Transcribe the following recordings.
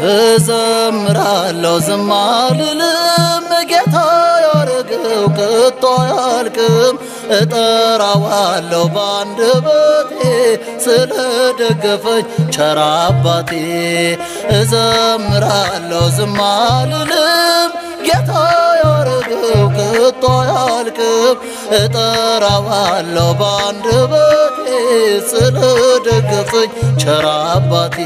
እዘምራለሁ ዝም አልልም ጌታ ያረገው ከቶ አያልቅም። እጠራዋለሁ ባንደበቴ ስለደገፈኝ ቸር አባቴ። እዘምራለሁ ዝም አልልም ጌታ ያረገው ከቶ አያልቅም። እጠራዋለሁ ባንደበቴ ስለደገፈኝ ቸር አባቴ።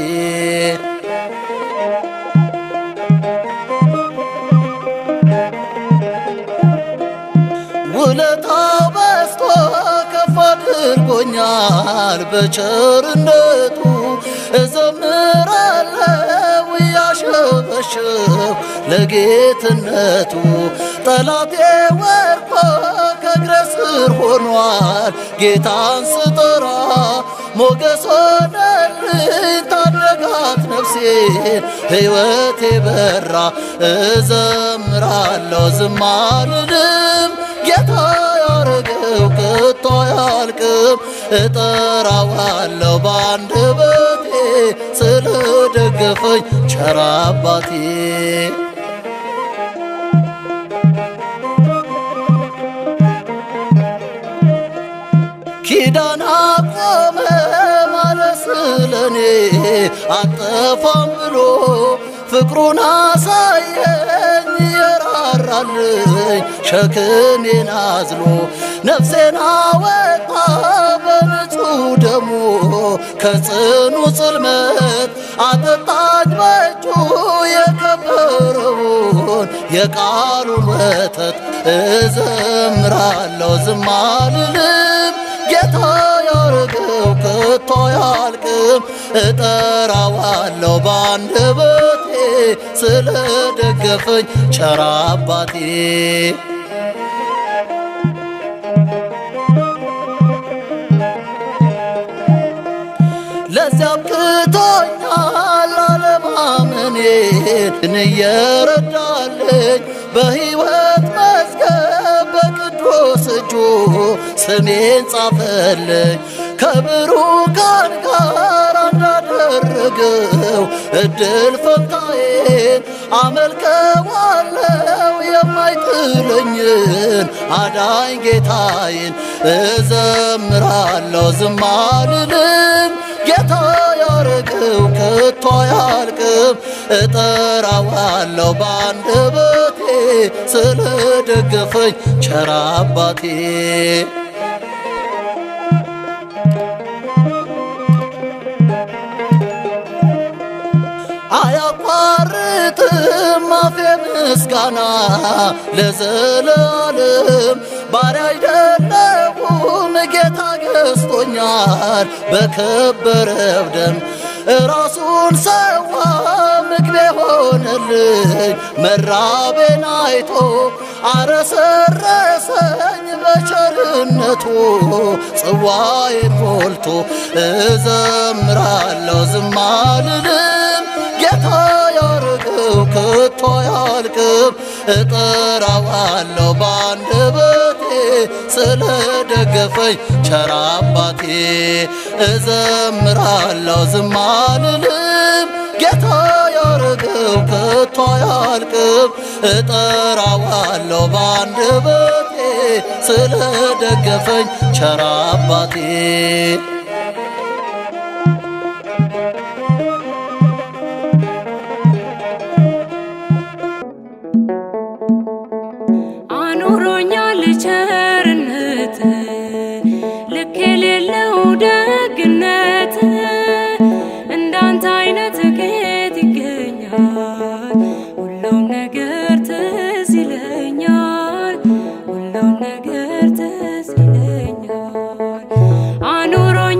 ውለታው በዝቶ ከፍ አድርጎኛል በቸርነቱ። እዘምራለሁ እያሸበሸብኩ ለጌትነቱ። ጠላቴ ወድቆ ከእግረ ስር ሆኗል ጌታን ስጠራ። ሞገስ ሆነልኝ ታደጋት ነፍሴን ሕይወቴ በራ። እዘምራለሁ ዝም አልልም ጌታ ያረገው ከቶ አያልቅም። እጠራዋለሁ ባንደበቴ ስለደገፈኝ ቸር አባቴ። ኪዳን አቆመ ማለት ስለኔ አጠፋም ብሎ ፍቅሩን አሳየኝ የራራልኝ ሸክሜን አዝሎ። ነፍሴን አወጣ በንጹሕ ደሙ ከጽኑ ጽልመት። አጠጣኝ በእጁ የከበረውን የቃሉን ወተት። እዘምራለሁ ዝም አልልም ጌታ ያረገው ከቶ አያልቅም። እጠራዋለሁ ባንደበቴ ስለደገፈኝ ቸር አባቴ። ለዚያ አብቅቶኛል አለማመኔን እየረዳልኝ በሕይወት መዝገብ በቅዱስ እጁ ስሜን ጻፈልኝ። ከብሩካን ጋር እንዳደረገው እድል ፈንታዬን አመልከዋለሁ የማይጥለኝን አዳኝ ጌታዬን። እዘምራለሁ ዝም አልልም ጌታ ያረገው ከቶ አያልቅም። እጠራዋለሁ ባንደበቴ ስለደገፈኝ ቸር አባቴ። አያቋርጥም አፌ ምስጋና ለዘላለም። ባሪያ አይደለሁም ጌታ ገዝቶኛል በከበረው ደም። ራሱን ሰዋ ምግቤ ሆነልኝ መራቤን አይቶ። አረሰረሰኝ በቸርነቱ ጽዋዬን ሞልቶ። እዘምራለሁ ዝም አልልም ጌታ ያረገው ከቶ አያልቅም። እጠራዋለሁ ባንደበቴ ስለደገፈኝ ቸር አባቴ። እዘምራለሁ ዝም አልልም ጌታ ያረገው ከቶ አያልቅም። እጠራዋለሁ ባንደበቴ ስለደገፈኝ ቸር አባቴ። አኑሮኛል ቸርነት ልክ የሌለው ደግነት። እንዳንተ አይነት ከየት ይገኛል? ሁሉም ነገር ትዝ ይለኛል፣ ሁሉም ነገር ትዝ ይለኛል። አኑሮኛል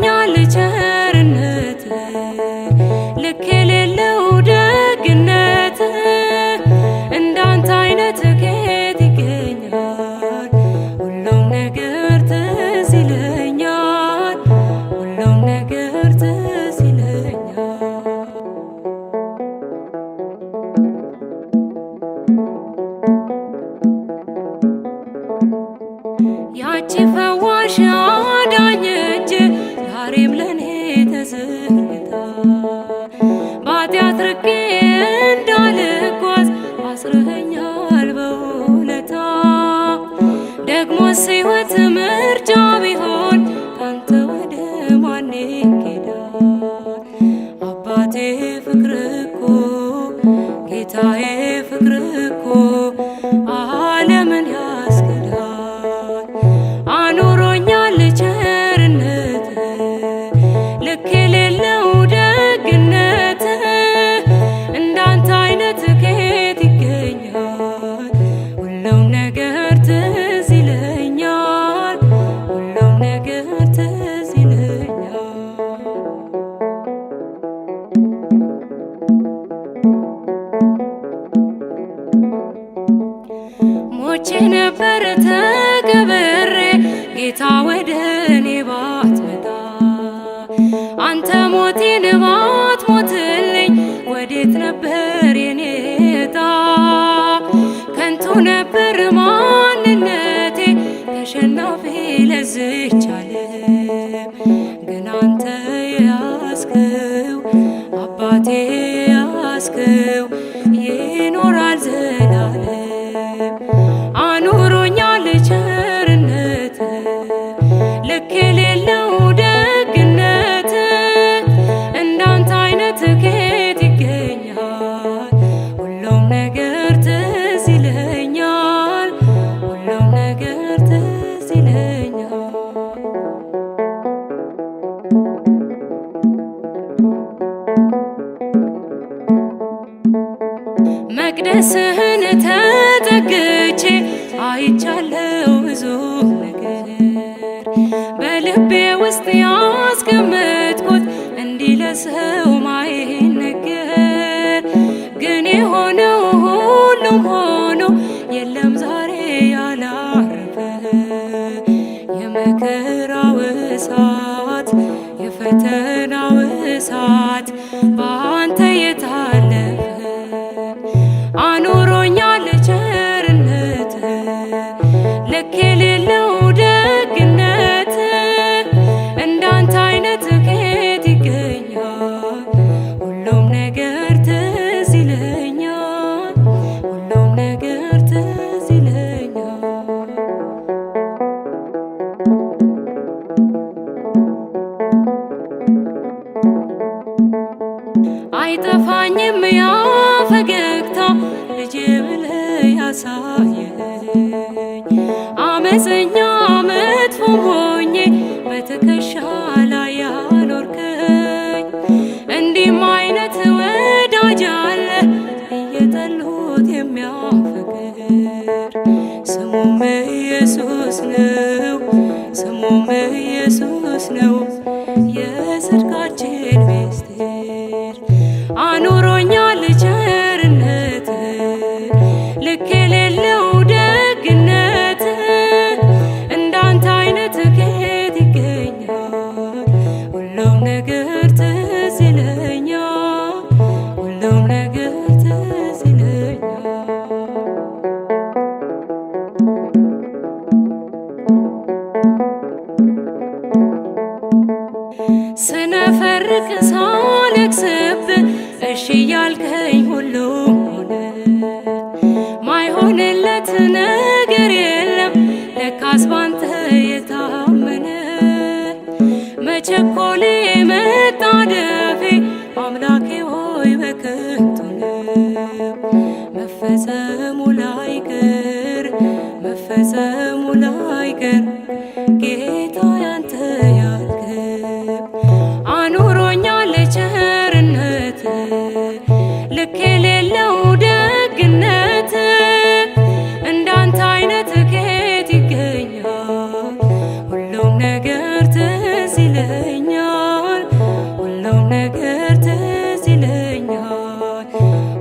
አንተ ሞቴን ባትሞትልኝ ወዴት ነበር የኔ ዕጣ? ከንቱ ነበር ማንነቴ ተሸናፊ ለዝች ዓለም። ግን አንተ ያስከው አባቴ ያስከው ይኖራል ዘላለም። አኑሮኛል ቸርነት ልክ የሌለው ደግነት። እንዳንተ አይነት ከየት ይገኛል? ሁሉም ነገር ትዝ ይለኛል፣ ሁሉም ነገር ትዝ ይለኛል። መቅደስህን ተጠግቼ አይቻለው ብዙ ነገር በልቤ ውስጥ ያስቀመጥኩት እንዲህ ለሰው ማይነገር። ግን የሆነው ሁሉም ሆኖ የለም ዛሬ ያላረፈ የመከራው እሳት የፈተናው እሳት በአንተ የታለፈ። አኑሮኛል ቸርነት ልክ የሌለው ደግነት። እንዳንተ አይነት ከየት ይገኛል? ሁሉም ነገር ትዝ ይለኛል፣ ሁሉም ነገር ትዝ ይለኛል። አይጠፋኝም ያ ፈገግታ ልጄ ብለህ ያሳየኸኝ። አመፀኛ መጥፎም ሆኜ በትከሻ ላይ ያኖርከኝ። እንዲህም አይነት ወዳጅ አለ እየጠሉት የሚያፈቅር። ስሙም ኢየሱስ ነው፣ ስሙም ኢየሱስ ነው የጽድቃችን ምስጢር። አኑሮኛል ቸርነት ልክ የሌለው ደግነት። እንዳንተ አይነት ከየት ይገኛል? ሁሉም ነገር ትዝ ይለኛል፣ ሁሉም ነገር ትዝ ይለኛል። ስነፈርቅ ሳለቅስብህ እሺ ያልከኝ ሁሉም ሆነ። ማይሆንለት ነገር የለም ለካስ ባንተ የታመነ። መቸኮሌ መጣደፌ አምላኬ ሆይ በከንቱ ነው። መፈጸሙ ላይቀር መፈጸሙ ላይቀር ጌታ ያንተ ያልከው። አኑሮኛል ቸርነት ልክ የሌለው ደግነት። እንዳንተ አይነት ከየት ይገኛል? ሁሉም ነገር ትዝ ይለኛል፣ ሁሉም ነገር ትዝ ይለኛል፣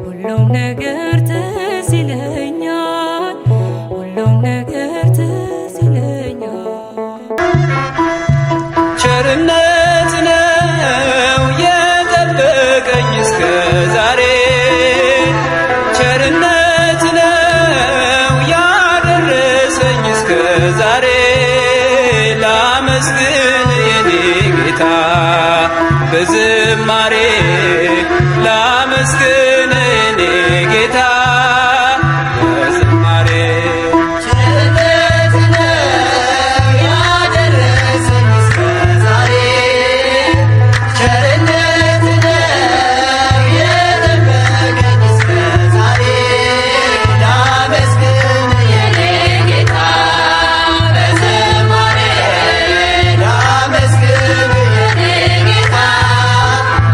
ሁሉም ነገር ትዝ ይለኛል፣ ሁሉም ነገር ትዝ ይለኛል። ቸርነት ነው የጠበቀኝ እስከ ዛሬ። ቸርነት ነው ያደረሰኝ እስከ ዛሬ። ላመስግን የኔ ጌታ በዝማሬ፣ ላመስግን የኔ ጌታ በዝማሬ።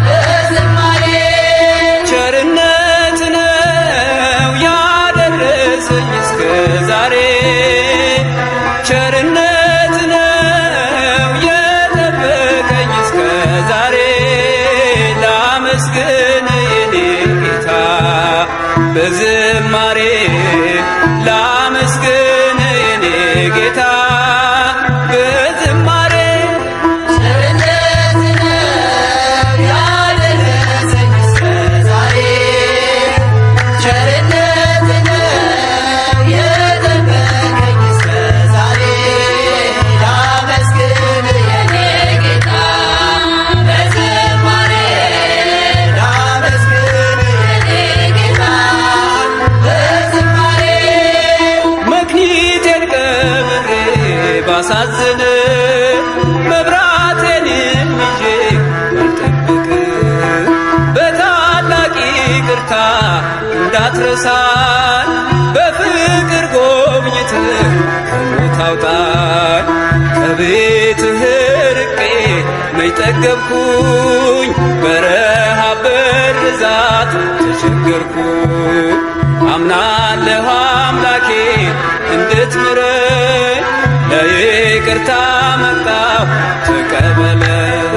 Let's እንዳትረሳኝ በፍቅር ጎብኝትህ ከሞት አውጣኝ። ከቤትህ ርቄ መች ጠገብኩኝ በረሃብ በርዛት ተቸገርኩኝ። አምናለሁ አምላኬ እንድትምረኝ ለይቅርታ መጣሁ ተቀበለኝ።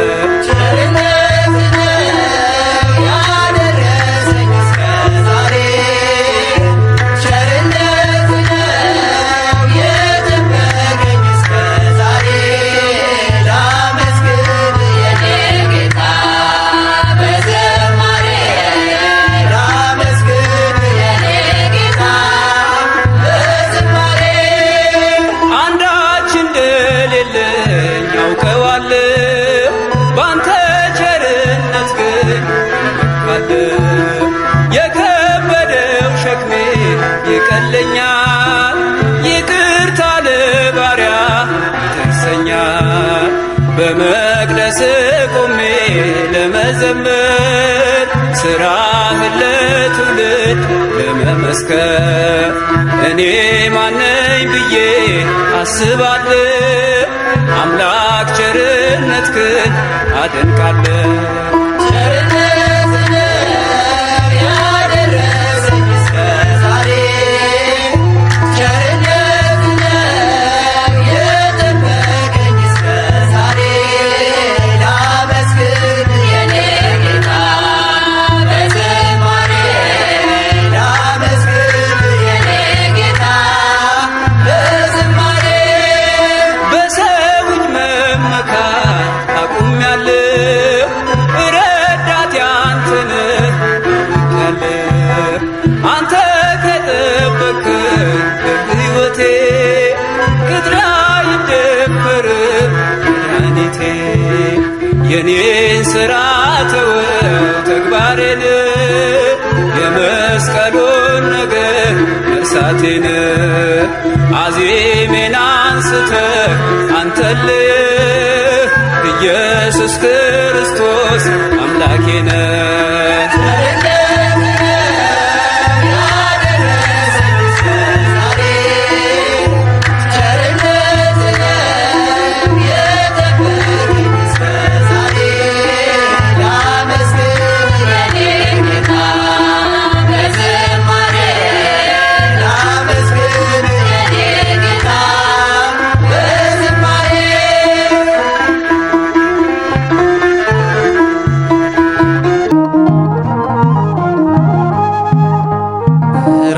የከበደው ሸክሜ ይቀለኛል፣ ይቅርታ ለባሪያ ይደርሰኛል። በመቅደስ ቆሜ ለመዘመር ሥራህን ለትውልድ ለመመስከር እኔ ማነኝ ብዬ አስባለሁ። አምላክ ቸርነትህን አደንቃለሁ። የኔን ሥራ ተወው ተግባሬን፣ የመስቀሉን ነገር መርሳቴን። አዜሜን አንስተህ አንተልህ ኢየሱስ ክርስቶስ አምላኬ ነህ።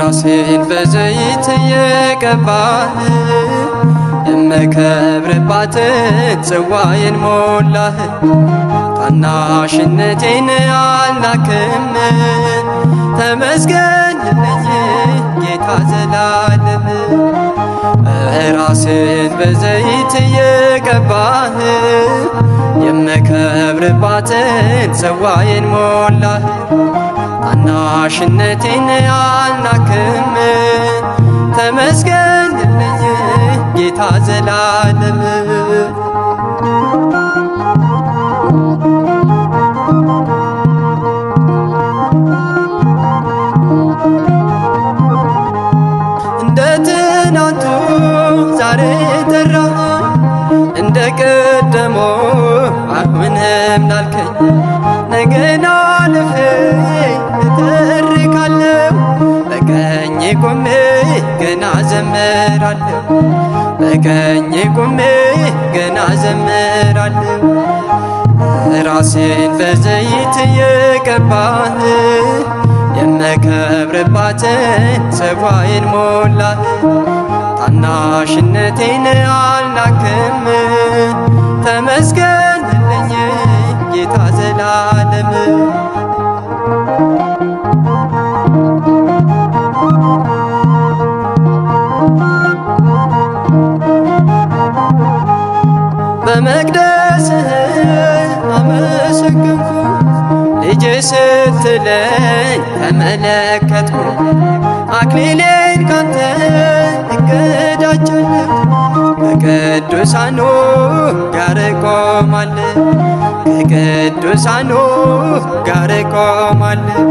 ራሴን በዘይት የቀባህ የምከብርባትን ጽዋዬን ሞላህ። ታናሽነቴን አልናክም፣ ተመስገንልኝ ጌታ ዘላለም። ራሴን በዘይት የቀባህ የምከብርባትን ጽዋዬን ሞላህ። ታናሽነቴን አልናክም፣ ተመስገንልኝ ጌታ ዘላለም። እንደ ትናንቱ ዛሬ ጠራህ፣ እንደ ቀደሞ አሁንም ላልከኝ ነገና ልፌ እተርካለሁ። በቀኜ ቆሜ ገና ዘምራለሁ፣ በቀኜ ቆሜ ገና ዘምራለሁ። ራሴን በዘይት የቀባህ የምከብርባትን ጽዋዬን ሞላህ። ታናሽነቴን አልናክም፣ ተመስገንልኝ ጌታ ዘላለም። በመቅደስህ አመሰገንኩ፣ ልጄ ስትለኝ ተመለከትኩ። አክሊሌን ካንተ እቀዳጃለሁ፣ ከቅዱሳኑ ጋር እቆማለሁ፣ ከቅዱሳኑ ጋር እቆማለሁ።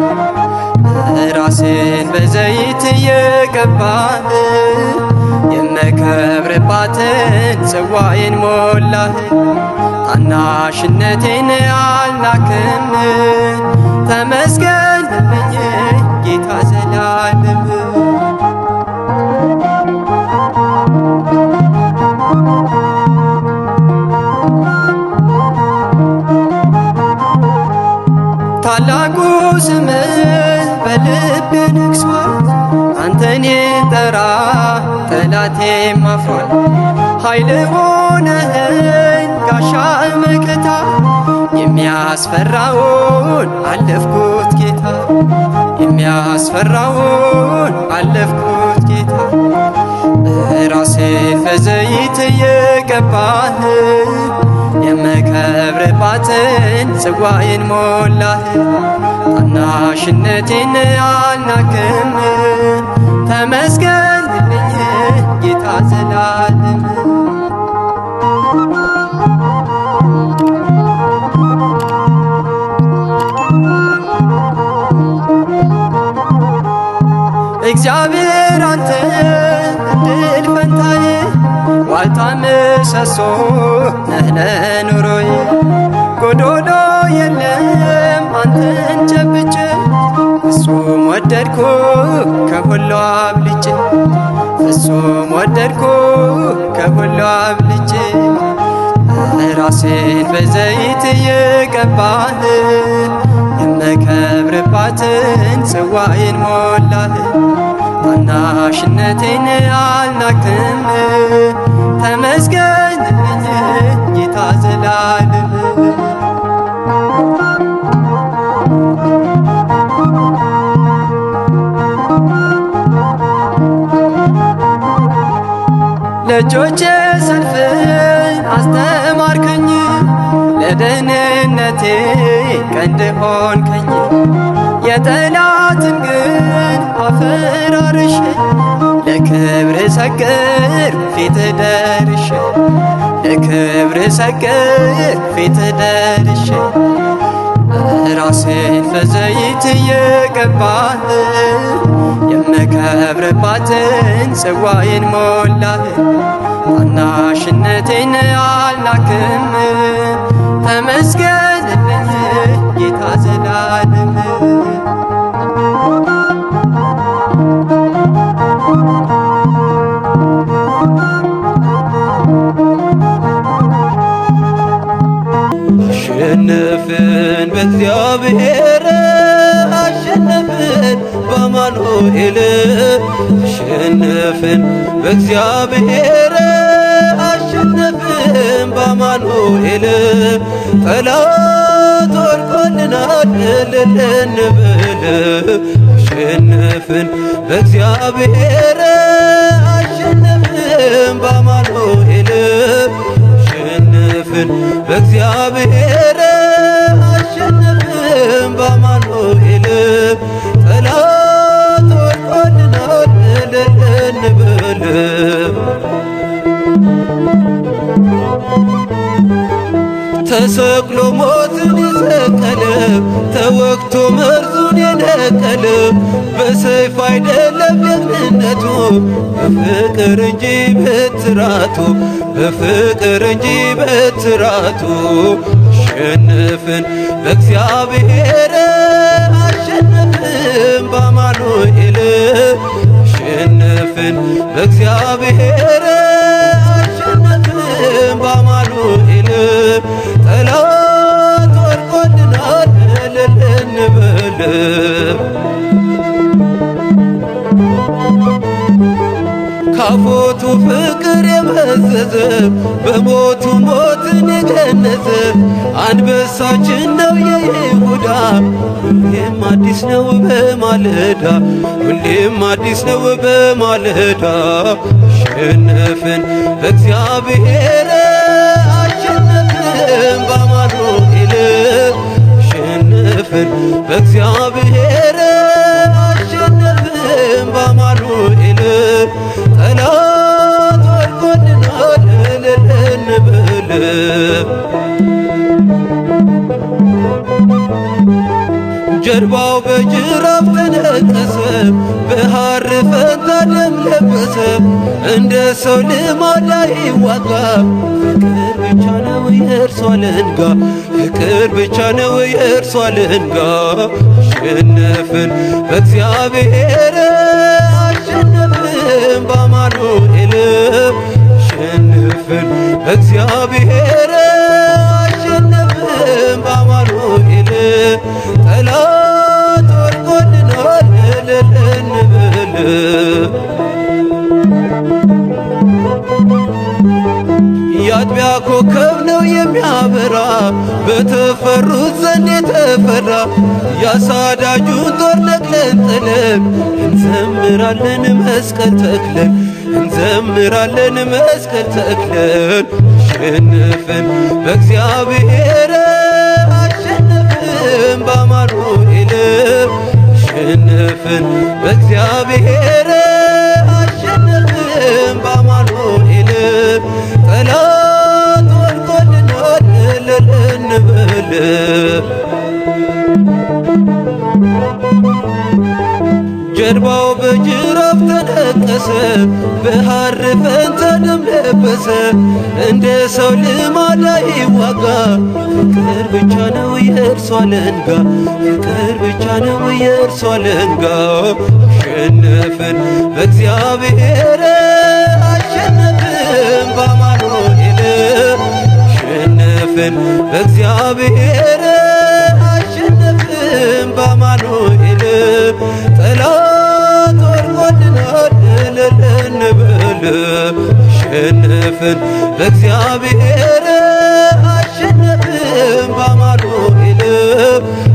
ራሴን በዘይት የቀባህ የምከብርባትን ጽዋዬን ሞላህ። ታናሽነቴን አልናክም ተመስገን ልኝ ጌታ ዘላለም። ታላቁ ስምህ በልቤ ነግሷል። አንተን የጠራ ጠላቴም አፍሯል። ኃይል ሆነኸኝ ጋሻ መከታ የሚያስፈራውን አለፍኩት ጌታ የሚያስፈራውን አለፍኩት ጌታ። ራሴን በዘይት የቀባህ የምከብርባትን ጽዋዬን ሞላህ። ታናሽነቴን አልናክም ተመስገን ልኝ ጌታ ዘላለም። እግዚአብሔር አንተ እድል ፈንታዬ ዋልታ ምሰሶ ነህ ለኑሮዬ። ጎዶሎ የለም አንተን ጨብጬ ፍጹም ወደድኩ ከሁሉ አብልጬ ፍጹም ወደድኩ ከሁሉ አብልጬ። ራሴን በዘይት የቀባህ የምከብርባትን ጽዋዬን ሞላህ። ታናሽነቴን አልናክም ተመስገን ልኝ ጌታ ዘላለም። ለእጆቼ ሰልፍን አስተማርከኝ ለደህንነቴ ቀንድ ሆንከኝ። የጠላትን ግን አፈራርሼ ለክብር ሰገር ፊት ደርሼ ለክብር ሰገር ፊት ደርሼ። ራሴን በዘይት የቀባህ የምከብርባትን ጽዋዬን ሞላህ። ታናሽነቴን አልናክም ተመስገን ልኝ ጌታ ዘላለም። አሸነፍን በእግዚአብሔር አሸነፍን በአማኑኤል አሸነፍን በእግዚአብሔር አሸነፍን በአማኑኤል። ጠላት ወድቆልናል እልል እንበል አሸነፍን በእግዚአብሔር አሸነፍን በአማኑኤል አሸነፍን በእግዚአብሔር አሸነፍን በአማኑኤል። ጠላት ወድቆልናል እልል እንበል ተሰቅሎ ሞትን የሰቀለ ተወግቶ መርዙን የነቀለ በሰይፍ አይደለም ጀግንነቱ በፍቅር እንጂ በትራቱ በፍቅር እንጂ በትራቱ። አሸነፍን በእግዚአብሔር አሸነፍን በአማኑኤል አሸነፍን በእግዚአብሔር አሸነፍን በአማኑኤል። ጠላት ወድቆልናል እልል እንበል ካፎቱ ፍቅር የመዘዘ በሞቱ ሞትን የገነዘ አንበሳችን ነው የይሁዳ ሁሌም አዲስ ነው በማለዳ ሁሌም አዲስ ነው በማለዳ። አሸነፍን በእግዚአብሔር አሸነፍን በአማኑኤል አሸነፍን በእግዚአብሔር አሸነፍን በአማኑኤል። ጠላት ወድቆልናል እልል እንበል ጀርባው በጅራፍ ተነቀሰ፣ በሐር ፈንታ ደም ለበሰ። እንደ ሰው ልማድ አይዋጋ፣ ፍቅር ብቻ ነው የእርሷ አለንጋ፣ ፍቅር ብቻ ነው የእርሷ አለንጋ። አሸነፍን በእግዚአብሔር አሸነፍን በአማኑኤል፣ አሸነፍን በእግዚአብሔር አሸነፍን በአማኑኤል። ጠላት ወድቆልናል እልል እንበል። የአጥቢያ ኮከብ ነው የሚያበራ፣ በተፈሩት ዘንድ የተፈራ። ያሳዳጁን ጦር ነቅለን ጥለን እንዘምራለን መስቀል ተክለን፣ እንዘምራለን መስቀል ተክለን። አሸነፍን በእግዚአብሔር አሸነፍን በአማኑኤል፣ አሸነፍን በእግዚአብሔር አሸነፍን በአማኑኤል። ጠላት ወድቆልናል እልል እንበል። ጀርባው በጅራፍ ተነቀሰ፣ በሐር ፈንታ ደም ለበሰ። እንደ ሰው ልማድ አይዋጋ፣ ፍቅር ብቻ ነው የእርሷ አለንጋ፣ ፍቅር ብቻ ነው የእርሷ አለንጋ። አሸነፍን በእግዚአብሔር አሸነፍን በአማኑኤል፣ አሸነፍን በእግዚአብሔር አሸነፍን በአማኑኤል። ጠላት ወድቆልናል እልል እንበል። አሸነፍን በእግዚአብሔር አሸነፍን በአማኑኤል፣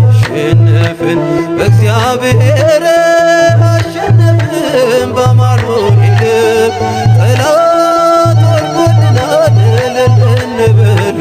አሸነፍን በእግዚአብሔር አሸነፍን በአማኑኤል። ጠላት ወድቆልናል እልል እንበል።